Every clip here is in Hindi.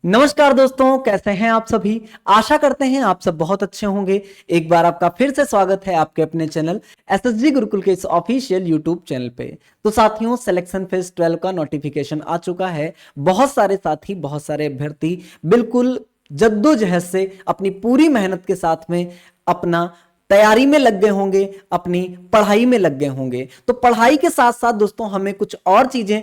नमस्कार दोस्तों, कैसे हैं आप सभी। आशा करते हैं आप सब बहुत अच्छे होंगे। एक बार आपका फिर से स्वागत है आपके अपने चैनल एसएसजी गुरुकुल के इस ऑफिशियल यूट्यूब चैनल पे। तो साथियों, सिलेक्शन फेज 12 का नोटिफिकेशन आ चुका है। बहुत सारे साथी, बहुत सारे अभ्यर्थी बिल्कुल जद्दोजहद से अपनी पूरी मेहनत के साथ में अपना तैयारी में लग गए होंगे, अपनी पढ़ाई में लग गए होंगे। तो पढ़ाई के साथ साथ दोस्तों हमें कुछ और चीजें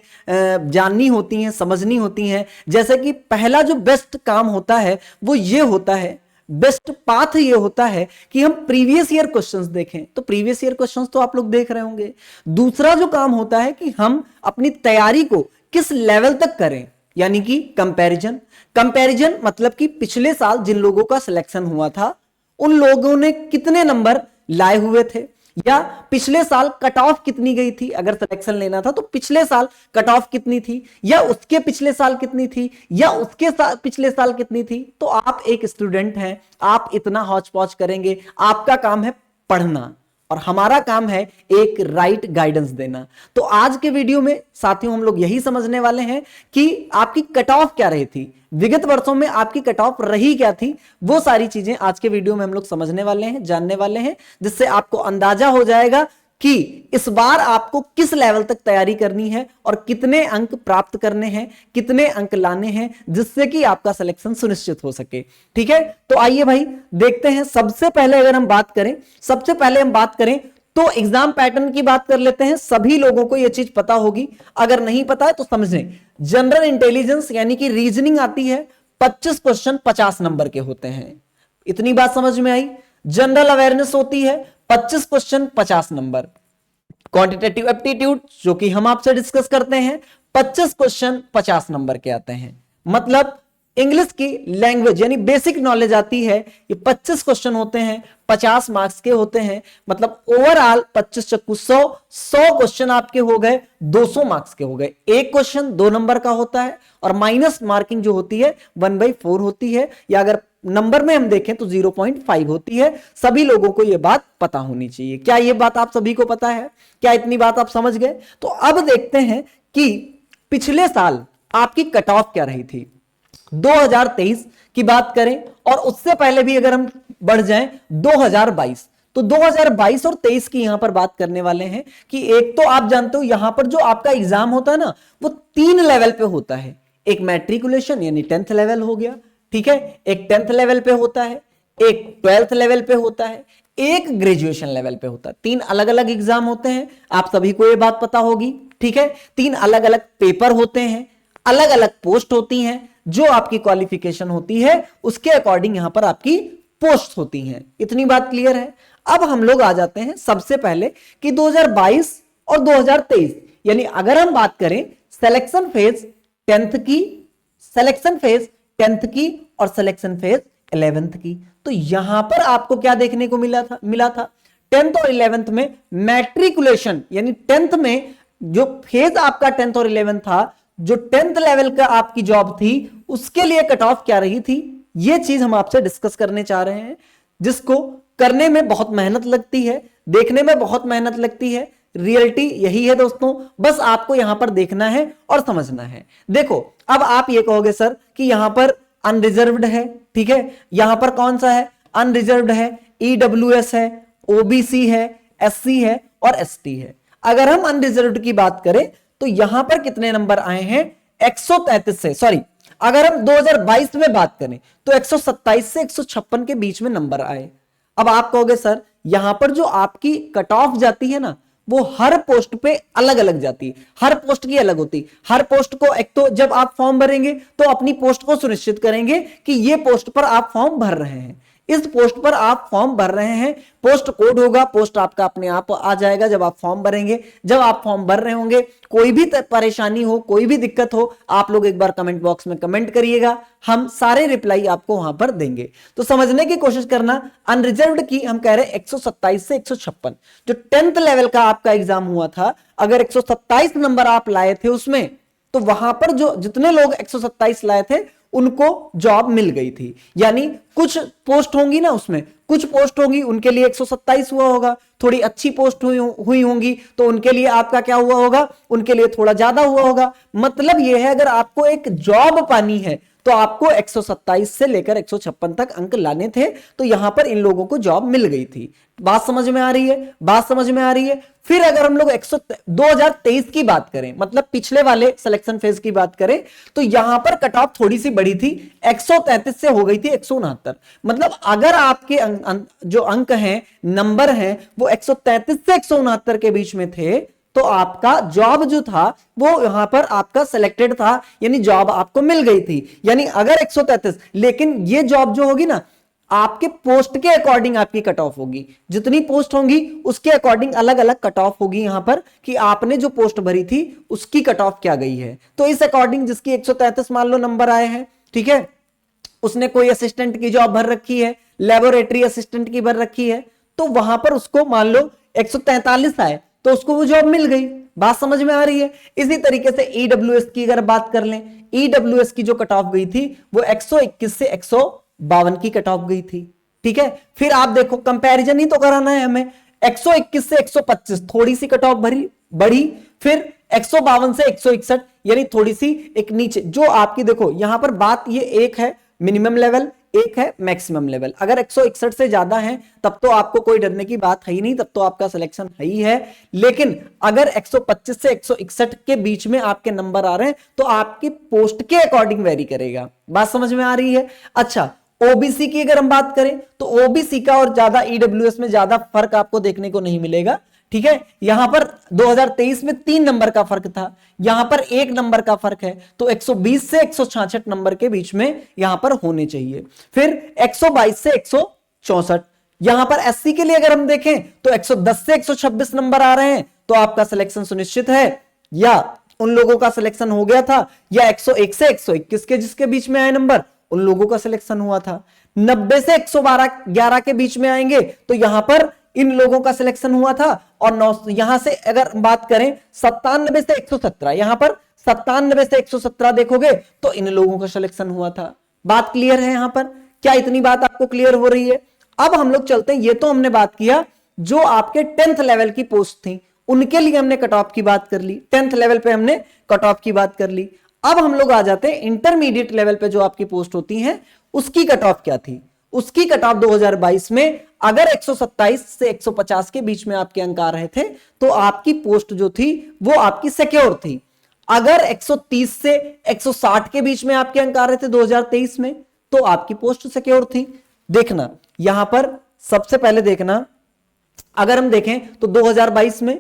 जाननी होती हैं, समझनी होती हैं। जैसे कि पहला जो बेस्ट काम होता है वो ये होता है, बेस्ट पाथ ये होता है कि हम प्रीवियस ईयर क्वेश्चंस देखें। तो प्रीवियस ईयर क्वेश्चंस तो आप लोग देख रहे होंगे। दूसरा जो काम होता है कि हम अपनी तैयारी को किस लेवल तक करें, यानी कि कंपैरिजन। कंपैरिजन मतलब कि पिछले साल जिन लोगों का सिलेक्शन हुआ था उन लोगों ने कितने नंबर लाए हुए थे, या पिछले साल कट ऑफ कितनी गई थी। अगर सिलेक्शन लेना था तो पिछले साल कट ऑफ कितनी थी, या उसके पिछले साल कितनी थी, या उसके पिछले साल कितनी थी। तो आप एक स्टूडेंट हैं, आप इतना हौच पौच करेंगे। आपका काम है पढ़ना और हमारा काम है एक राइट गाइडेंस देना। तो आज के वीडियो में साथियों हम लोग यही समझने वाले हैं कि आपकी कट ऑफ क्या रही थी, विगत वर्षों में आपकी कट ऑफ रही क्या थी। वो सारी चीजें आज के वीडियो में हम लोग समझने वाले हैं, जानने वाले हैं, जिससे आपको अंदाजा हो जाएगा कि इस बार आपको किस लेवल तक तैयारी करनी है और कितने अंक प्राप्त करने हैं, कितने अंक लाने हैं, जिससे कि आपका सिलेक्शन सुनिश्चित हो सके। ठीक है, तो आइए भाई देखते हैं। सबसे पहले अगर हम बात करें, सबसे पहले हम बात करें तो एग्जाम पैटर्न की बात कर लेते हैं। सभी लोगों को यह चीज पता होगी, अगर नहीं पता है तो समझें। जनरल इंटेलिजेंस यानी कि रीजनिंग आती है, 25 क्वेश्चन 50 नंबर के होते हैं। इतनी बात समझ में आई। जनरल अवेयरनेस होती है 25 क्वेश्चन 50 नंबर। क्वांटिटेटिव एप्टीट्यूड जो कि हम आपसे डिस्कस करते हैं 25 क्वेश्चन 50 नंबर के आते हैं। मतलब इंग्लिश की लैंग्वेज यानी बेसिक नॉलेज आती है, ये 25 क्वेश्चन होते हैं, 50 मार्क्स के होते हैं। मतलब ओवरऑल 25 चक्कू 100 क्वेश्चन आपके हो गए, 200 मार्क्स के हो गए। एक क्वेश्चन 2 नंबर का होता है और माइनस मार्किंग जो होती है 1/4 होती है, या अगर नंबर में हम देखें तो 0.5 होती है। सभी लोगों को यह बात पता होनी चाहिए। क्या यह बात आप सभी को पता है? क्या इतनी बात आप समझ गए? तो अब देखते हैं कि पिछले साल आपकी कट ऑफ क्या रही थी। 2023 की बात करें और उससे पहले भी अगर हम बढ़ जाएं 2022, तो 2022 और 23 की यहां पर बात करने वाले हैं कि एक तो आप जानते हो यहां पर जो आपका एग्जाम होता है ना वो 3 लेवल पे होता है। एक मैट्रिकुलेशन यानी 10th लेवल हो गया, ठीक है, एक 10th लेवल पे होता है, एक 12th लेवल पे होता है, एक ग्रेजुएशन लेवल पे होता है। 3 अलग अलग एग्जाम होते हैं, आप सभी को यह बात पता होगी। ठीक है, 3 अलग अलग पेपर होते हैं, अलग अलग पोस्ट होती हैं। जो आपकी क्वालिफिकेशन होती है उसके अकॉर्डिंग यहां पर आपकी पोस्ट होती हैं। इतनी बात क्लियर है। अब हम लोग आ जाते हैं सबसे पहले कि 2022 और 2023 यानी अगर हम बात करें सिलेक्शन फेज 10th की, सिलेक्शन फेज 10th की और सिलेक्शन फेज 11th की, तो यहां पर आपको क्या देखने को मिला था 10th और 11th में मैट्रिकुलेशन यानी 10th में जो फेज आपका 10th और 11th था, जो 10th लेवल का आपकी जॉब थी उसके लिए कट ऑफ क्या रही थी, यह चीज हम आपसे डिस्कस करने चाह रहे हैं, जिसको करने में बहुत मेहनत लगती है, देखने में बहुत मेहनत लगती है। रियलिटी यही है दोस्तों, बस आपको यहां पर देखना है और समझना है। देखो अब आप ये कहोगे सर कि यहां पर अनरिजर्व्ड है, ठीक है, यहां पर कौन सा है, अनरिजर्व्ड है, ईडब्ल्यूएस है, ओबीसी है, एससी है और एसटी है। अगर हम अनरिजर्व्ड की बात करें तो यहां पर कितने नंबर आए हैं, 133 से, सॉरी अगर हम 2022 में बात करें तो 127 से 156 के बीच में नंबर आए। अब आप कहोगे सर यहां पर जो आपकी कट ऑफ जाती है ना वो हर पोस्ट पे अलग अलग जाती है, हर पोस्ट की अलग होती। हर पोस्ट को एक तो जब आप फॉर्म भरेंगे तो अपनी पोस्ट को सुनिश्चित करेंगे कि ये पोस्ट पर आप फॉर्म भर रहे हैं, इस पोस्ट पर आप फॉर्म भर रहे हैं। पोस्ट कोड होगा, पोस्ट आपका अपने आप आ जाएगा जब आप फॉर्म भरेंगे। जब आप फॉर्म भर रहे होंगे, कोई भी परेशानी हो, कोई भी दिक्कत हो, आप लोग एक बार कमेंट बॉक्स में कमेंट करिएगा, हम सारे रिप्लाई आपको वहां पर देंगे। तो समझने की कोशिश करना, अनरिजर्व्ड की हम कह रहे हैं 127 से 156, जो 10th लेवल का आपका एग्जाम हुआ था, अगर 127 नंबर आप लाए थे उसमें, तो वहां पर जो जितने लोग 127 लाए थे उनको जॉब मिल गई थी। यानी कुछ पोस्ट होंगी ना, उसमें कुछ पोस्ट होंगी उनके लिए 127 हुआ होगा, थोड़ी अच्छी पोस्ट हुई होंगी तो उनके लिए आपका क्या हुआ होगा, उनके लिए थोड़ा ज्यादा हुआ होगा। मतलब यह है अगर आपको एक जॉब पानी है तो आपको 127 से लेकर 156 तक अंक लाने थे, तो यहां पर इन लोगों को जॉब मिल गई थी। बात समझ में आ रही है? बात समझ में आ रही है? फिर अगर हम लोग 2023 की बात करें, मतलब पिछले वाले सिलेक्शन फेज की बात करें, तो यहां पर कट ऑफ थोड़ी सी बड़ी थी, 133 से हो गई थी 169। मतलब अगर आपके जो अंक हैं, नंबर हैं, वो 133 से 169 के बीच में थे, तो आपका जॉब जो था वो यहां पर आपका सिलेक्टेड था, यानी जॉब आपको मिल गई थी। यानी अगर 133, लेकिन ये जॉब जो होगी ना, आपके पोस्ट के अकॉर्डिंग आपकी कट ऑफ होगी। जितनी पोस्ट होंगी उसके अकॉर्डिंग अलग अलग कट ऑफ होगी यहां पर, कि आपने जो पोस्ट भरी थी उसकी कट ऑफ क्या गई है। तो इस अकॉर्डिंग जिसकी 133 मान लो नंबर आए हैं, ठीक है, उसने कोई असिस्टेंट की जॉब भर रखी है, लेबोरेटरी असिस्टेंट की भर रखी है, तो वहां पर उसको मान लो 143 आए, तो उसको वो जॉब मिल गई। बात समझ में आ रही है? इसी तरीके से ईडब्ल्यूएस की अगर बात कर लें, ईडब्ल्यूएस की जो कट ऑफ गई थी वो 121 से 152 की कट ऑफ गई थी, ठीक है। फिर आप देखो, कंपैरिजन ही तो कराना है हमें, 121 से 125 थोड़ी सी कट ऑफ बढ़ी, फिर 152 से 161, यानी थोड़ी सी एक नीचे। जो आपकी देखो यहां पर बात, ये एक है मिनिमम लेवल, एक है मैक्सिमम लेवल। अगर 161 से ज्यादा है तब तो आपको कोई डरने की बात है ही नहीं, तब तो आपका सिलेक्शन है ही है। लेकिन अगर 125 से 161 के बीच में आपके नंबर आ रहे हैं, तो आपकी पोस्ट के अकॉर्डिंग वेरी करेगा। बात समझ में आ रही है? अच्छा, ओबीसी की अगर हम बात करें, तो ओबीसी का और ज्यादा ईडब्ल्यूएस में ज्यादा फर्क आपको देखने को नहीं मिलेगा, ठीक है। यहां पर 2023 में 3 नंबर का फर्क था, यहां पर 1 नंबर का फर्क है, तो 120 से 166 नंबर के बीच में यहां पर होने चाहिए। फिर 122 से 164, यहां पर एससी के लिए अगर हम देखें तो 110 से 126 नंबर आ रहे हैं, तो आपका सिलेक्शन सुनिश्चित है। या उन लोगों का सिलेक्शन हो गया था, या 101 से 121 के जिसके बीच में आए नंबर, उन लोगों का सिलेक्शन हुआ था। 90 से 111 के बीच में आएंगे, तो यहां पर इन लोगों का सिलेक्शन हुआ था। और यहां से अगर बात करें 97 से 117, यहां पर 97 से 117 देखोगे तो इन लोगों का सिलेक्शन हुआ था। बात क्लियर है यहां पर? क्या इतनी बात आपको क्लियर हो रही है? अब हम लोग चलते हैं, ये तो हमने बात किया जो आपके 10th लेवल की पोस्ट थी, उनके लिए हमने कट ऑफ की बात कर ली, 10th लेवल पे हमने कट ऑफ की बात कर ली। अब हम लोग आ जाते हैं इंटरमीडिएट लेवल पे जो आपकी पोस्ट होती हैं, उसकी कट ऑफ क्या थी। उसकी कट ऑफ 2022 में अगर 127 से 150 के बीच में आपके अंक आ रहे थे, तो आपकी पोस्ट जो थी वो आपकी सिक्योर थी। अगर 130 से 160 के बीच में आपके अंक आ रहे थे 2023 में, तो आपकी पोस्ट सिक्योर थी। देखना यहां पर सबसे पहले देखना, अगर हम देखें तो 2022 में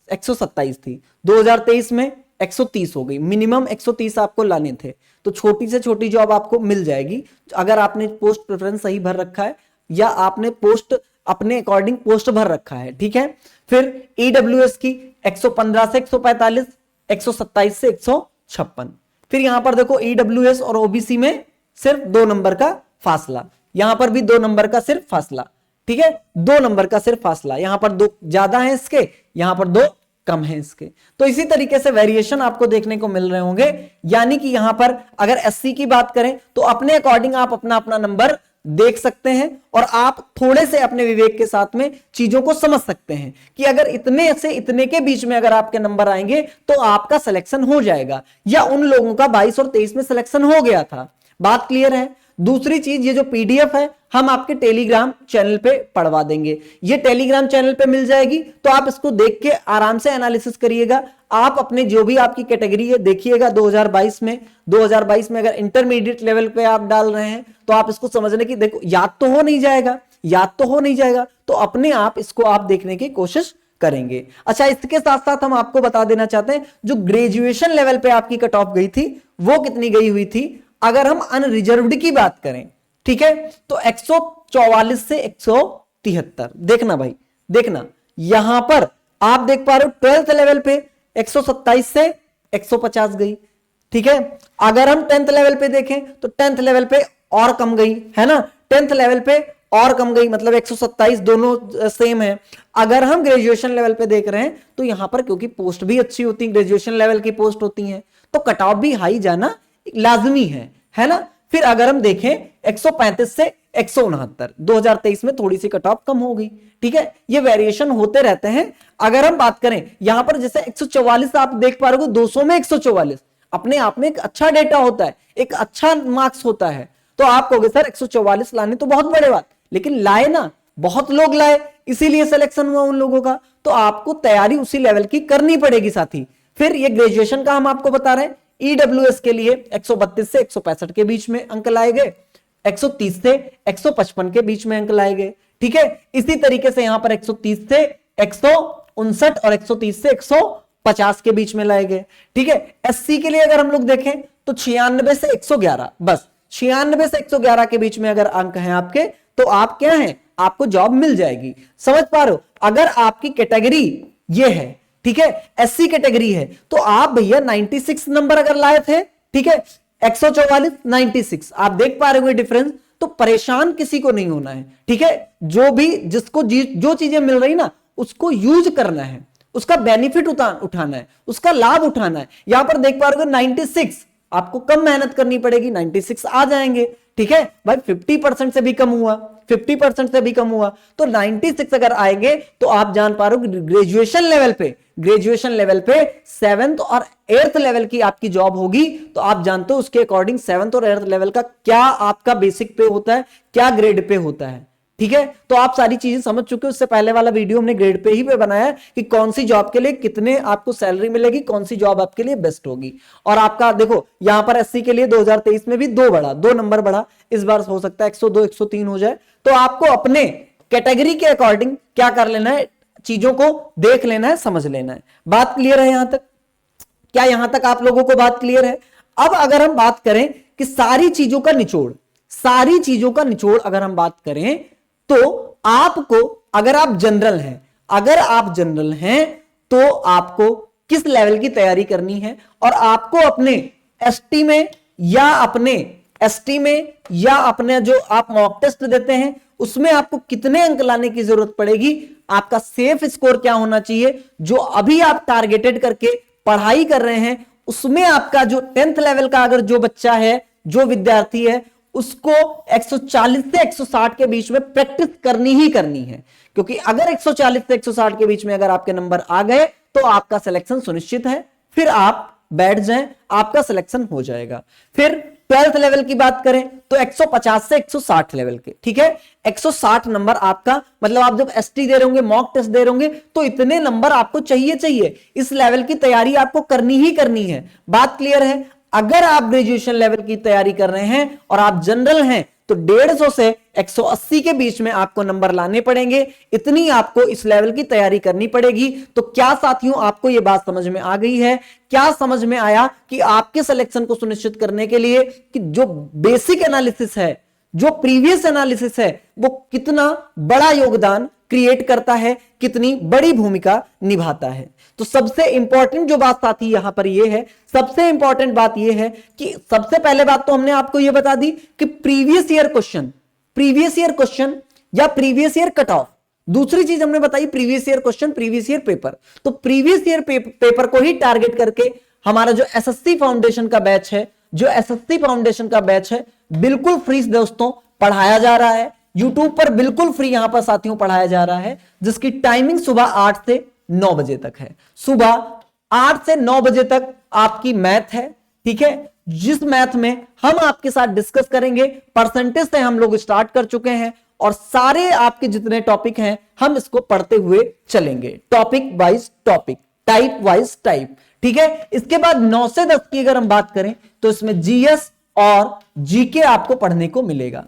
127 थी, 2023 में 130 हो गई। मिनिमम 130 आपको लाने थे, तो छोटी से छोटी जॉब आपको मिल जाएगी अगर आपने पोस्ट प्रेफरेंस सही भर रखा है, या आपने पोस्ट अपने अकॉर्डिंग पोस्ट भर रखा है, ठीक है। फिर ईडब्ल्यूएस की 115 से 145, 127 से 156। फिर यहां पर देखो ईडब्ल्यूएस और ओबीसी में सिर्फ 2 नंबर का फासला, यहां पर भी 2 नंबर का सिर्फ फासला, ठीक है, 2 नंबर का सिर्फ फासला। यहां पर 2 ज्यादा है इसके, यहां पर 2 कम है इसके। तो इसी तरीके से वेरिएशन आपको देखने को मिल रहे होंगे। यानी कि यहां पर अगर एससी की बात करें तो अपने अकॉर्डिंग आप अपना अपना नंबर देख सकते हैं, और आप थोड़े से अपने विवेक के साथ में चीजों को समझ सकते हैं कि अगर इतने से इतने के बीच में अगर आपके नंबर आएंगे तो आपका सिलेक्शन हो जाएगा, या उन लोगों का 22 और 23 में सिलेक्शन हो गया था। बात क्लियर है? दूसरी चीज, ये जो पीडीएफ है हम आपके टेलीग्राम चैनल पे पढ़वा देंगे। ये टेलीग्राम चैनल पे मिल जाएगी, तो आप इसको देख के आराम से एनालिसिस करिएगा। आप अपने जो भी आपकी कैटेगरी है देखिएगा 2022 में अगर इंटरमीडिएट लेवल पे आप डाल रहे हैं, तो आप इसको समझने की, देखो याद तो हो नहीं जाएगा, तो अपने आप इसको आप देखने की कोशिश करेंगे। अच्छा, इसके साथ साथ हम आपको बता देना चाहते हैं, जो ग्रेजुएशन लेवल पे आपकी कट ऑफ गई थी वो कितनी गई हुई थी। अगर हम अनरिजर्व्ड की बात करें, ठीक है, तो 144 से 173। देखना भाई, देखना यहां पर आप देख पा रहे हो 12th लेवल पे 127 से 150 गई, ठीक है। अगर हम 10th लेवल पे देखें तो 10th लेवल पे और कम गई, है ना, 10th लेवल पे और कम गई, मतलब 127, दोनों सेम है। अगर हम ग्रेजुएशन लेवल पे देख रहे हैं तो यहां पर क्योंकि पोस्ट भी अच्छी होती है, ग्रेजुएशन लेवल की पोस्ट होती है, तो कट ऑफ भी हाई जाना लाजमी है ना। फिर अगर हम देखें 135 से 169, 2023 में थोड़ी सी कट ऑफ कम हो गई, ठीक है। ये वेरिएशन होते रहते हैं। अगर हम बात करें यहां पर जैसे 144 आप देख पा रहे हो, 200 में 144, अपने आप में एक अच्छा डेटा होता है, एक अच्छा मार्क्स होता है। तो आप कहोगे सर 144 लाने तो बहुत बड़े बात, लेकिन लाए ना, बहुत लोग लाए, इसीलिए सिलेक्शन हुआ उन लोगों का। तो आपको तैयारी उसी लेवल की करनी पड़ेगी साथी। फिर ये ग्रेजुएशन का हम आपको बता रहे हैं, ईडब्ल्यूएस के लिए 132 से 165 के बीच में अंक लाए गए, 130 से 155 के बीच में अंक लाए गए। ठीक है, इसी तरीके से यहां पर 130 से 159 और 130 से 150 के बीच में लाए गए। ठीक है, एससी के लिए अगर हम लोग देखें तो 96 से 111, बस 96 से 111 के बीच में अगर अंक हैं आपके, तो आप क्या हैं, आपको जॉब मिल जाएगी। समझ पा रहे हो? अगर आपकी कैटेगरी ये है, ठीक है, एससी कैटेगरी है, तो आप भैया 96 नंबर अगर लाए थे, ठीक है, 144 96, आप देख पा रहे हो डिफरेंस। तो परेशान किसी को नहीं होना है। ठीक है, जो भी जिसको जो चीजें मिल रही ना, उसको यूज करना है, उसका बेनिफिट उठाना है, उसका लाभ उठाना है। यहां पर देख पा रहे हो 96, आपको कम मेहनत करनी पड़ेगी, 96 आ जाएंगे। ठीक है भाई, 50% से भी कम हुआ, 50% से भी कम हुआ, तो 96 अगर आएंगे तो आप जान पा रहे हो ग्रेजुएशन लेवल पे 7th और 8th लेवल की आपकी जॉब होगी। तो आप जानते हो उसके अकॉर्डिंग 7th और 8th लेवल का क्या आपका बेसिक पे होता है, क्या ग्रेड पे होता है। ठीक है, तो आप सारी चीजें समझ चुके हो। उससे पहले वाला वीडियो हमने ग्रेड पे ही पे बनाया है कि कौन सी जॉब के लिए कितने आपको सैलरी मिलेगी, कौन सी जॉब आपके लिए बेस्ट होगी। और आपका देखो यहां पर एससी के लिए 2023 में भी 2 नंबर बढ़ा, इस बार हो सकता है 102 103 हो जाए। तो आपको अपने कैटेगरी के अकॉर्डिंग क्या कर लेना है, चीजों को देख लेना है, समझ लेना है। बात क्लियर है यहां तक? क्या यहां तक आप लोगों को बात क्लियर है? अब अगर हम बात करें कि सारी चीजों का निचोड़ अगर हम बात करें, तो आपको अगर आप जनरल हैं तो आपको किस लेवल की तैयारी करनी है, और आपको अपने एसटी में या अपने जो आप मॉक टेस्ट देते हैं उसमें आपको कितने अंक लाने की जरूरत पड़ेगी, आपका सेफ स्कोर क्या होना चाहिए, जो अभी आप टारगेटेड करके पढ़ाई कर रहे हैं उसमें आपका जो 10th लेवल का अगर जो बच्चा है, जो विद्यार्थी है, उसको 140 से 160 के बीच में प्रैक्टिस करनी ही करनी है। क्योंकि अगर 140 से 160 के बीच में अगर आपके नंबर आ गए तो आपका सिलेक्शन सुनिश्चित है। फिर आप बैठ जाएं, आपका सिलेक्शन हो जाएगा। फिर 12th लेवल की बात करें तो 150 से 160 लेवल के, ठीक है, 160 नंबर आपका, मतलब आप जब एसटी दे रहे होंगे, मॉक टेस्ट दे रहे होंगे, तो इतने नंबर आपको चाहिए। इस लेवल की तैयारी आपको करनी ही करनी है। बात क्लियर है? अगर आप ग्रेजुएशन लेवल की तैयारी कर रहे हैं और आप जनरल हैं तो 150 से 180 के बीच में आपको नंबर लाने पड़ेंगे। इतनी आपको इस लेवल की तैयारी करनी पड़ेगी। तो क्या साथियों आपको यह बात समझ में आ गई है? क्या समझ में आया कि आपके सिलेक्शन को सुनिश्चित करने के लिए कि जो बेसिक एनालिसिस है, जो प्रीवियस एनालिसिस है, वो कितना बड़ा योगदान क्रिएट करता है, कितनी बड़ी भूमिका निभाता है। तो सबसे इंपॉर्टेंट जो बात साथी यहां पर यह है, सबसे इंपॉर्टेंट बात यह है कि सबसे पहले बात तो हमने आपको यह बता दी कि प्रीवियस ईयर क्वेश्चन या प्रीवियस ईयर कट ऑफ। दूसरी चीज हमने बताई previous year question, previous year paper. तो प्रीवियस ईयर पेपर को ही टारगेट करके हमारा जो एसएससी फाउंडेशन का बैच है, बिल्कुल फ्री दोस्तों पढ़ाया जा रहा है। यूट्यूब पर बिल्कुल फ्री यहां पर साथियों पढ़ाया जा रहा है, जिसकी टाइमिंग सुबह 8 से 9 बजे तक है। सुबह 8 से 9 बजे तक आपकी मैथ है, ठीक है, जिस मैथ में हम आपके साथ डिस्कस करेंगे। परसेंटेज से हम लोग स्टार्ट कर चुके हैं और सारे आपके जितने टॉपिक हैं हम इसको पढ़ते हुए चलेंगे, topic wise topic, type wise type, ठीक है। इसके बाद 9 से 10 की अगर हम बात करें तो इसमें जीएस और जीके आपको पढ़ने को मिलेगा।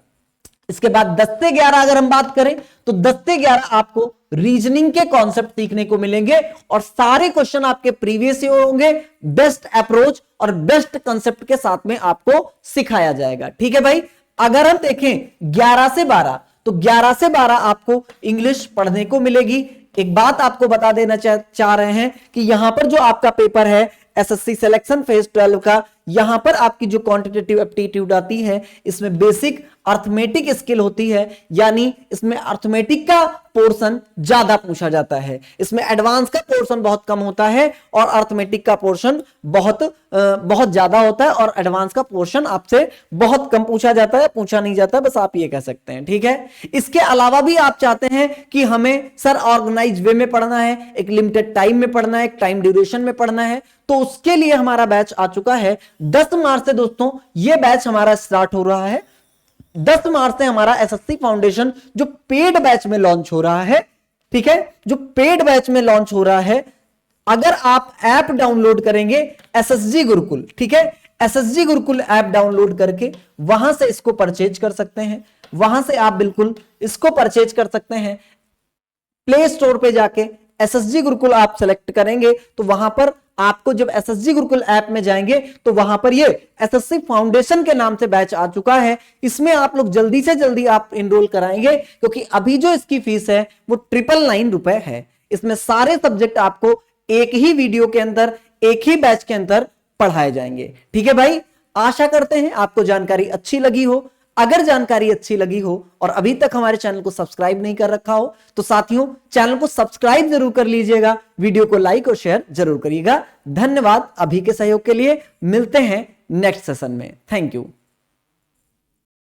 इसके बाद 10 से 11 अगर हम बात करें तो 10 से 11 आपको रीजनिंग के कॉन्सेप्ट सीखने को मिलेंगे और सारे क्वेश्चन आपके प्रीवियस ईयर होंगे। बेस्ट अप्रोच और बेस्ट कंसेप्ट के साथ में आपको सिखाया जाएगा, ठीक है भाई। अगर हम देखें 11 से 12 तो 11 से 12 आपको इंग्लिश पढ़ने को मिलेगी। एक बात आपको बता देना चाह रहे हैं कि यहां पर जो आपका पेपर है एसएससी सिलेक्शन फेज 12 का, यहां पर आपकी जो क्वांटिटेटिव एप्टीट्यूड आती है इसमें बेसिक अर्थमेटिक स्किल होती है, यानी इसमें अर्थमेटिक का पोर्शन ज्यादा पूछा जाता है, इसमें एडवांस का पोर्शन बहुत कम होता है और अर्थमेटिक का पोर्शन बहुत ज्यादा होता है और एडवांस का पोर्शन आपसे बहुत कम पूछा जाता है, पूछा नहीं जाता, बस आप ये कह सकते हैं। ठीक है, इसके अलावा भी आप चाहते हैं कि हमें सर ऑर्गेनाइज वे में पढ़ना है, एक लिमिटेड टाइम में पढ़ना है, एक टाइम ड्यूरेशन में पढ़ना है, तो उसके लिए हमारा बैच आ चुका है 10 मार्च से। दोस्तों ये बैच हमारा स्टार्ट हो रहा है 10 मार्च से, हमारा एसएससी फाउंडेशन जो पेड बैच में लॉन्च हो रहा है। ठीक है, जो पेड बैच में लॉन्च हो रहा है, अगर आप ऐप डाउनलोड करेंगे एसएसजी गुरुकुल, ठीक है, एसएसजी गुरुकुल ऐप डाउनलोड करके वहां से इसको परचेज कर सकते हैं, वहां से आप बिल्कुल इसको परचेज कर सकते हैं। प्ले स्टोर पे जाके एसएसजी गुरुकुल आप सेलेक्ट करेंगे तो वहां पर आपको, जब एसएसजी गुरुकुल ऐप में जाएंगे तो वहां पर ये एसएससी फाउंडेशन के नाम से बैच आ चुका है। इसमें आप लोग जल्दी से जल्दी आप इनरोल कराएंगे, क्योंकि अभी जो इसकी फीस है वो 999 रुपए है। इसमें सारे सब्जेक्ट आपको एक ही वीडियो के अंदर, एक ही बैच के अंदर पढ़ाए जाएंगे। ठीक है भाई, आशा करते हैं आपको जानकारी अच्छी लगी हो। अगर जानकारी अच्छी लगी हो और अभी तक हमारे चैनल को सब्सक्राइब नहीं कर रखा हो तो साथियों चैनल को सब्सक्राइब जरूर कर लीजिएगा, वीडियो को लाइक और शेयर जरूर करिएगा। धन्यवाद अभी के सहयोग के लिए, मिलते हैं नेक्स्ट सेशन में। Thank you.